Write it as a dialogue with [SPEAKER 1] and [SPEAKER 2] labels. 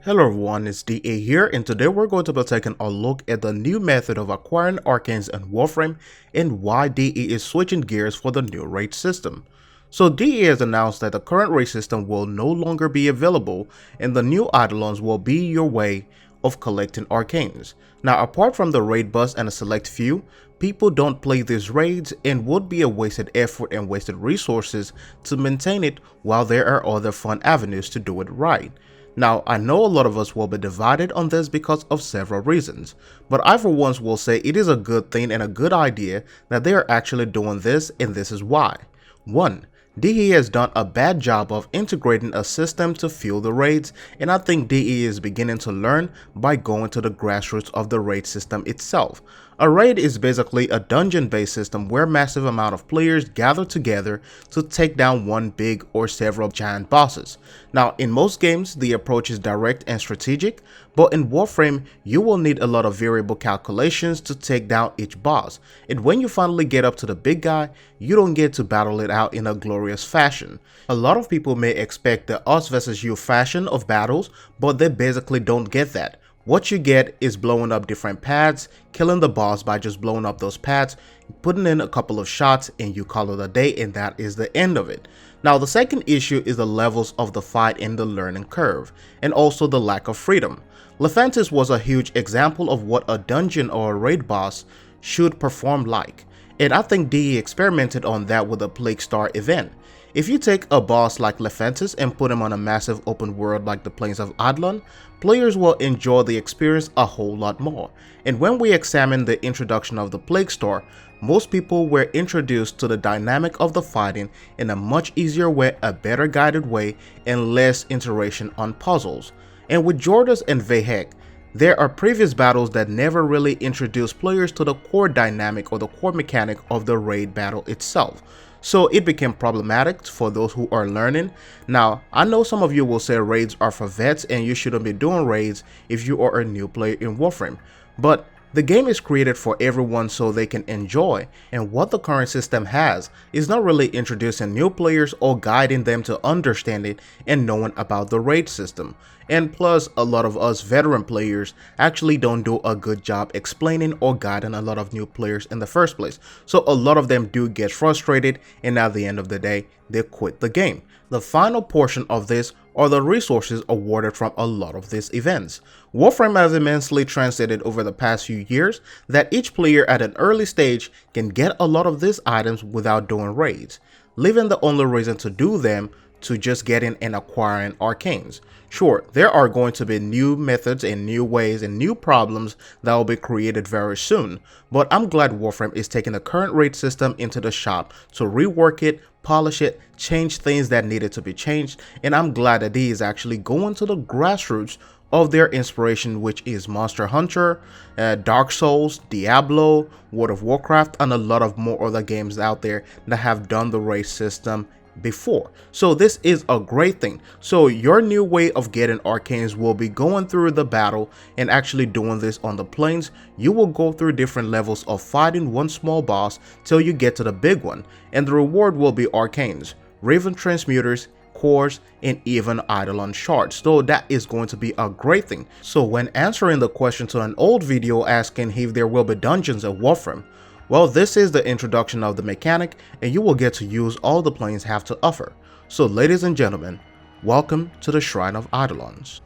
[SPEAKER 1] Hello everyone, it's DA here, and today we're going to be taking a look at the new method of acquiring Arcanes and Warframe and why DE is switching gears for the new raid system. So DE has announced that the current raid system will no longer be available and the new Eidolons will be your way of collecting Arcanes. Now apart from the raid bus and a select few, people don't play these raids and would be a wasted effort and wasted resources to maintain it while there are other fun avenues to do it right. Now, I know a lot of us will be divided on this because of several reasons, but I for once will say it is a good thing and a good idea that they are actually doing this, and this is why. 1. DE has done a bad job of integrating a system to fuel the raids, and I think DE is beginning to learn by going to the grassroots of the raid system itself. A raid is basically a dungeon-based system where massive amount of players gather together to take down one big or several giant bosses. Now, in most games, the approach is direct and strategic, but in Warframe, you will need a lot of variable calculations to take down each boss, and when you finally get up to the big guy, you don't get to battle it out in a glorious fashion. A lot of people may expect the us versus you fashion of battles, but they basically don't get that. What you get is blowing up different pads, killing the boss by just blowing up those pads, putting in a couple of shots, and you call it a day, and that is the end of it. Now the second issue is the levels of the fight and the learning curve, and also the lack of freedom. Lephantis was a huge example of what a dungeon or a raid boss should perform like, and I think DE experimented on that with the Plague Star event. If you take a boss like Lephantis and put him on a massive open world like the Plains of Eidolon, players will enjoy the experience a whole lot more. And when we examine the introduction of the Plague Star, most people were introduced to the dynamic of the fighting in a much easier way, a better guided way, and less iteration on puzzles. And with Jordas and Vehek, there are previous battles that never really introduced players to the core dynamic or the core mechanic of the raid battle itself. So it became problematic for those who are learning. Now, I know some of you will say raids are for vets and you shouldn't be doing raids if you are a new player in Warframe, but the game is created for everyone so they can enjoy, and what the current system has is not really introducing new players or guiding them to understand it and knowing about the raid system. And plus, a lot of us veteran players actually don't do a good job explaining or guiding a lot of new players in the first place. So a lot of them do get frustrated, and at the end of the day, they quit the game. The final portion of this are the resources awarded from a lot of these events. Warframe has immensely translated over the past few years that each player at an early stage can get a lot of these items without doing raids, leaving the only reason to do them to just getting and acquiring Arcanes. Sure, there are going to be new methods and new ways and new problems that will be created very soon, but I'm glad Warframe is taking the current raid system into the shop to rework it, polish it, change things that needed to be changed, and I'm glad that he is actually going to the grassroots of their inspiration, which is Monster Hunter, Dark Souls, Diablo, World of Warcraft, and a lot of more other games out there that have done the raid system before. So this is a great thing. So your new way of getting Arcanes will be going through the battle and actually doing this on the plains. You will go through different levels of fighting one small boss till you get to the big one, and the reward will be Arcanes, Raven Transmuters, cores, and even Eidolon shards. So that is going to be a great thing. So when answering the question to an old video asking if there will be dungeons at Warframe, well, this is the introduction of the mechanic, and you will get to use all the planes have to offer. So ladies and gentlemen, welcome to the Shrine of Eidolons.